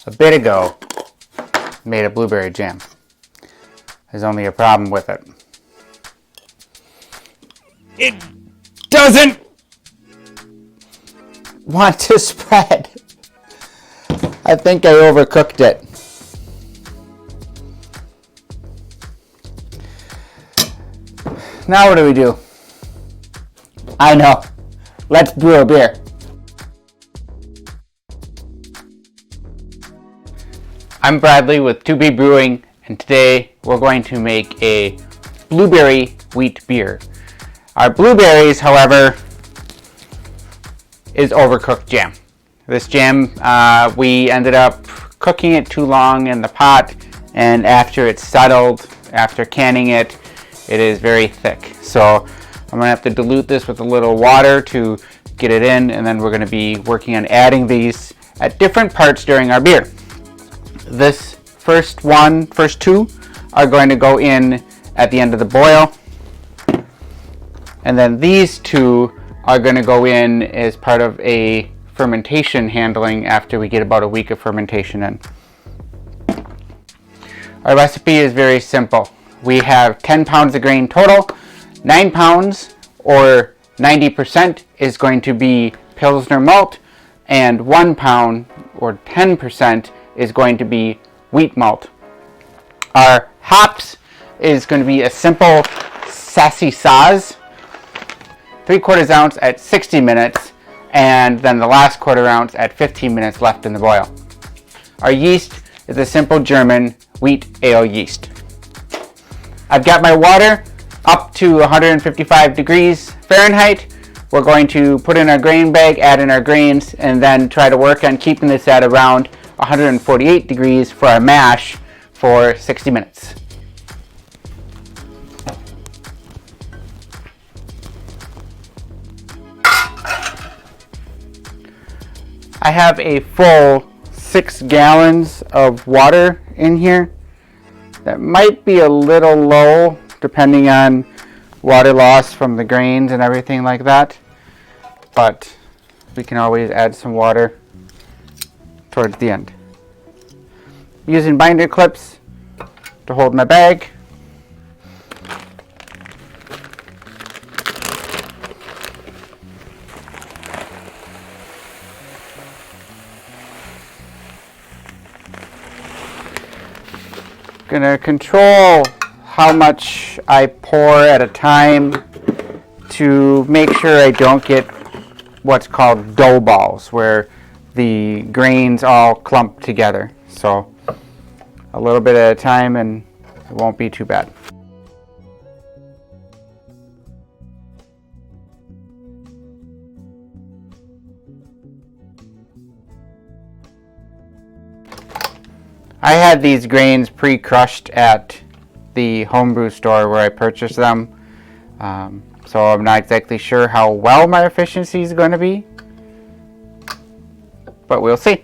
a bit ago made a blueberry jam. There's only a problem with it. It doesn't want to spread. I think I overcooked it. Now what do? I know. Let's brew a beer. I'm Bradley with 2B Brewing, and today we're going to make a blueberry wheat beer. Our blueberries, however, is overcooked jam. This jam, we ended up cooking it too long in the pot, and after it's settled, after canning it, it is very thick. So I'm gonna have to dilute this with a little water to get it in, and then we're gonna be working on adding these at different parts during our beer. This first two are going to go in at the end of the boil, and then these two are going to go in as part of a fermentation handling after we get about a week of fermentation in. Our recipe is very simple. We have 10 pounds of grain total. 9 pounds, or 90%, is going to be Pilsner Malt, and 1 pound, or 10%, is going to be wheat malt. Our hops is going to be a simple sassy Saaz, 3/4 ounce at 60 minutes, and then the last 1/4 ounce at 15 minutes left in the boil. Our yeast is a simple German wheat ale yeast. I've got my water up to 155 degrees Fahrenheit. We're going to put in our grain bag, add in our grains, and then try to work on keeping this at around 148 degrees for our mash for 60 minutes. I have a full 6 gallons of water in here. That might be a little low depending on water loss from the grains and everything like that, but we can always add some water towards the end. I'm using binder clips to hold my bag. Gonna control how much I pour at a time to make sure I don't get what's called dough balls, where the grains all clump together. So a little bit at a time and it won't be too bad. I had these grains pre-crushed at the homebrew store where I purchased them, so I'm not exactly sure how well my efficiency is going to be, but we'll see.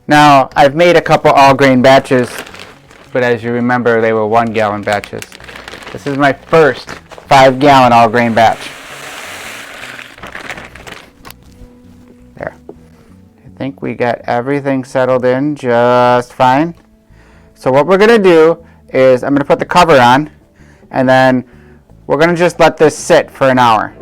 Now, I've made a couple all-grain batches, but as you remember, they were 1 gallon batches. This is my first 5 gallon all-grain batch. There. I think we got everything settled in just fine. So what we're going to do is I'm going to put the cover on, and then we're going to just let this sit for an hour.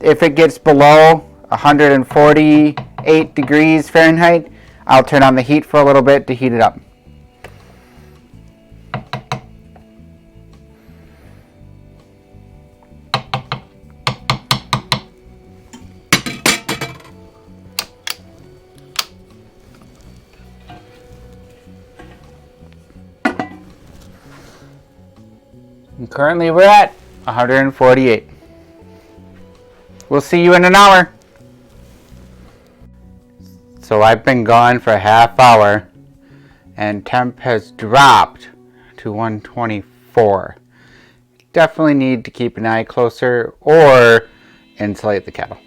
If it gets below 148 degrees Fahrenheit, I'll turn on the heat for a little bit to heat it up. And currently we're at 148. We'll see you in an hour. So I've been gone for a half hour and temp has dropped to 124. Definitely need to keep an eye closer or insulate the kettle.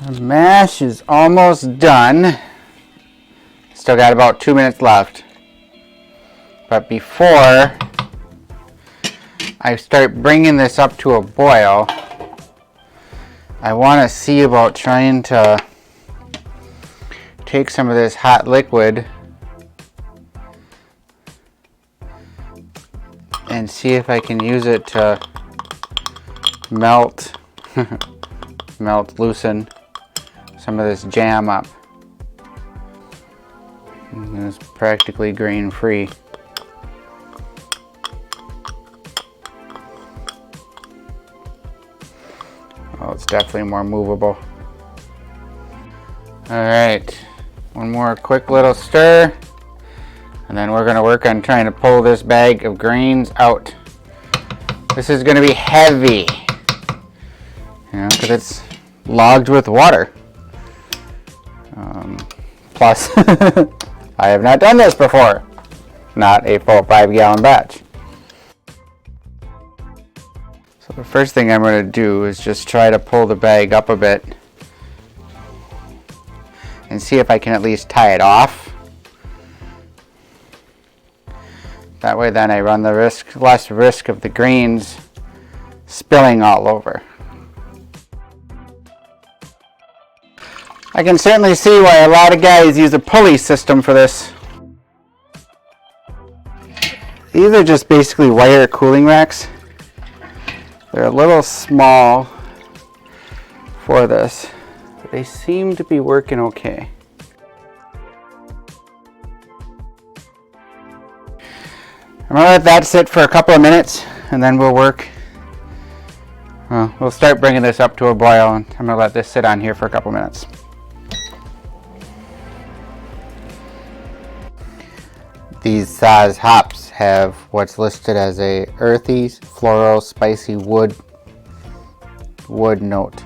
The mash is almost done. still got about 2 minutes left. But before I start bringing this up to a boil, I want to see about trying to take some of this hot liquid and see if I can use it to melt, loosen some of this jam up. And it's practically grain free. Oh, it's definitely more movable. All right, one more quick little stir, and then we're gonna work on trying to pull this bag of grains out. This is gonna be heavy, you know, because it's logged with water. Plus, I have not done this before. Not a full 5-gallon batch. So the first thing I'm going to do is just try to pull the bag up a bit and see if I can at least tie it off. That way then I run the less risk of the grains spilling all over. I can certainly see why a lot of guys use a pulley system for this. These are just basically wire cooling racks. They're a little small for this, but they seem to be working okay. I'm gonna let that sit for a couple of minutes and then we'll we'll start bringing this up to a boil, and I'm gonna let this sit on here for a couple minutes. These Saaz hops have what's listed as a earthy, floral, spicy wood note.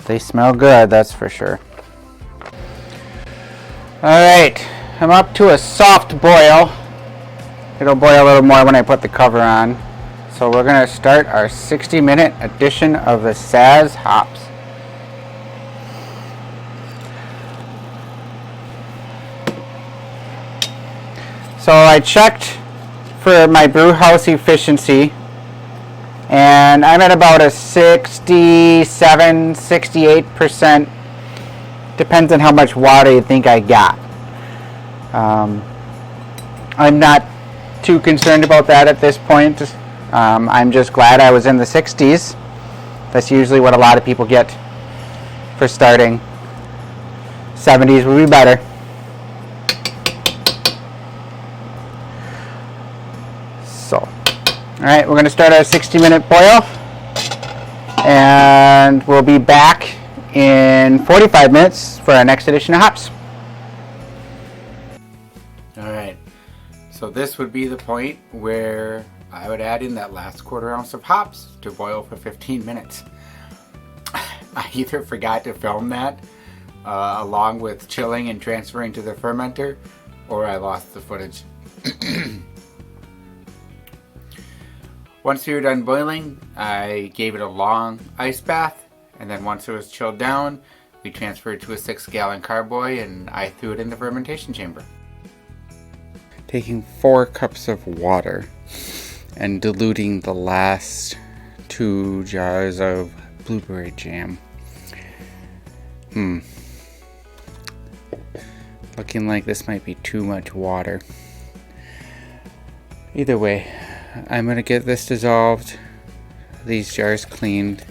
They smell good, that's for sure. Alright, I'm up to a soft boil. It'll boil a little more when I put the cover on. So we're going to start our 60-minute edition of the Saaz hops. So I checked for my brew house efficiency, and I'm at about a 67, 68%. Depends on how much water you think I got. I'm not too concerned about that at this point. I'm just glad I was in the 60s. That's usually what a lot of people get for starting. 70s would be better. So, all right, we're going to start our 60-minute boil, and we'll be back in 45 minutes for our next edition of hops. All right, so this would be the point where I would add in that last quarter ounce of hops to boil for 15 minutes. I either forgot to film that along with chilling and transferring to the fermenter, or I lost the footage. Once we were done boiling, I gave it a long ice bath, and then once it was chilled down, we transferred to a 6-gallon carboy and I threw it in the fermentation chamber. Taking 4 cups of water and diluting the last 2 jars of blueberry jam. Looking like this might be too much water. Either way, I'm going to get this dissolved, these jars cleaned,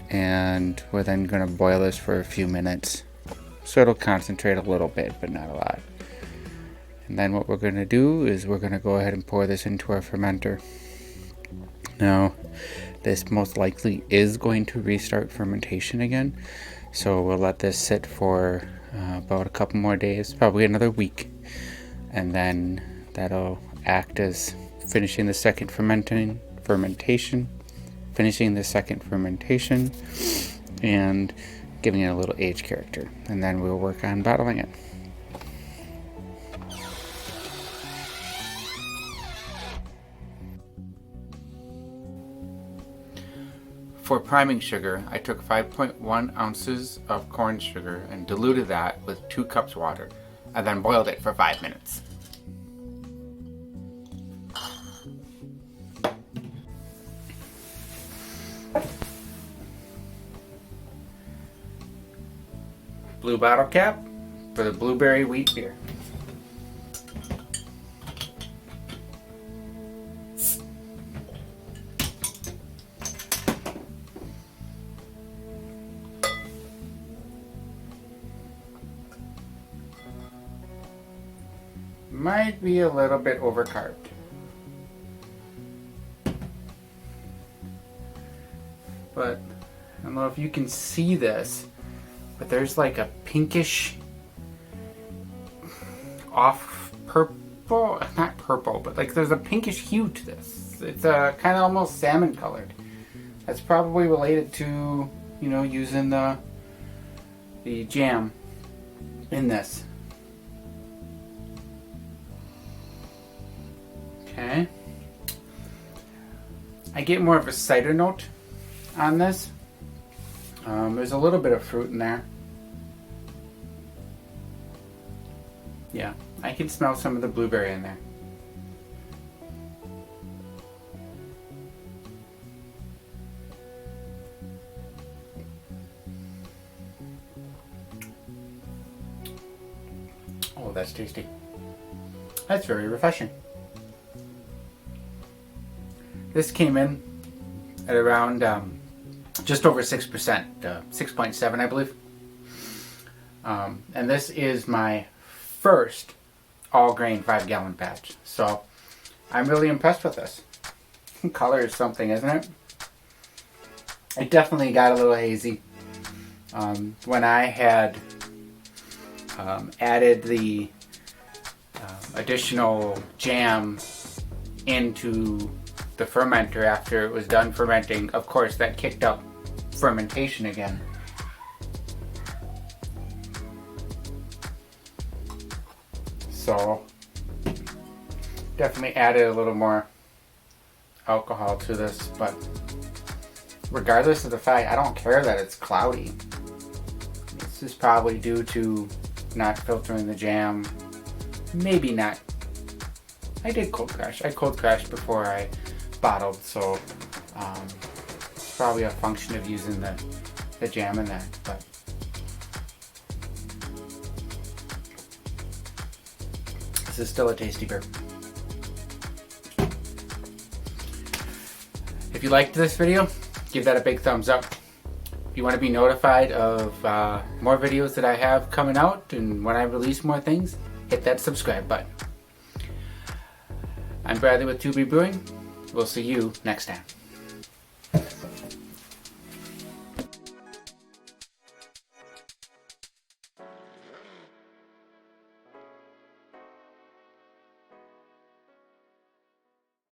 and we're then going to boil this for a few minutes. So it'll concentrate a little bit, but not a lot. And then what we're going to do is we're going to go ahead and pour this into our fermenter. Now, this most likely is going to restart fermentation again. So we'll let this sit for about a couple more days, probably another week. And then that'll act as finishing the second fermentation, and giving it a little age character. And then we'll work on bottling it. For priming sugar, I took 5.1 ounces of corn sugar and diluted that with 2 cups water, and then boiled it for 5 minutes. Blue bottle cap for the blueberry wheat beer. Might be a little bit overcarved. But I don't know if you can see this, but there's like a pinkish off purple, not purple, but like there's a pinkish hue to this. It's kind of almost salmon colored. That's probably related to, you know, using the jam in this. Okay. I get more of a cider note on this. There's a little bit of fruit in there. Yeah, I can smell some of the blueberry in there. Oh, that's tasty. That's very refreshing. This came in at around just over 6%, 6.7 I believe. And this is my first all-grain 5-gallon batch. So I'm really impressed with this. Color is something, isn't it? It definitely got a little hazy. When I had added the additional jam into the fermenter after it was done fermenting, of course that kicked up fermentation again. So definitely added a little more alcohol to this, but regardless of the fact, I don't care that it's cloudy. This is probably due to not filtering the jam. Maybe not. I did cold crash. I cold crashed before I bottled, so it's probably a function of using the jam in that. But this is still a tasty beer. If you liked this video, give that a big thumbs up. If you want to be notified of more videos that I have coming out and when I release more things, hit that subscribe button. I'm Bradley with 2B Brewing. We'll see you next time.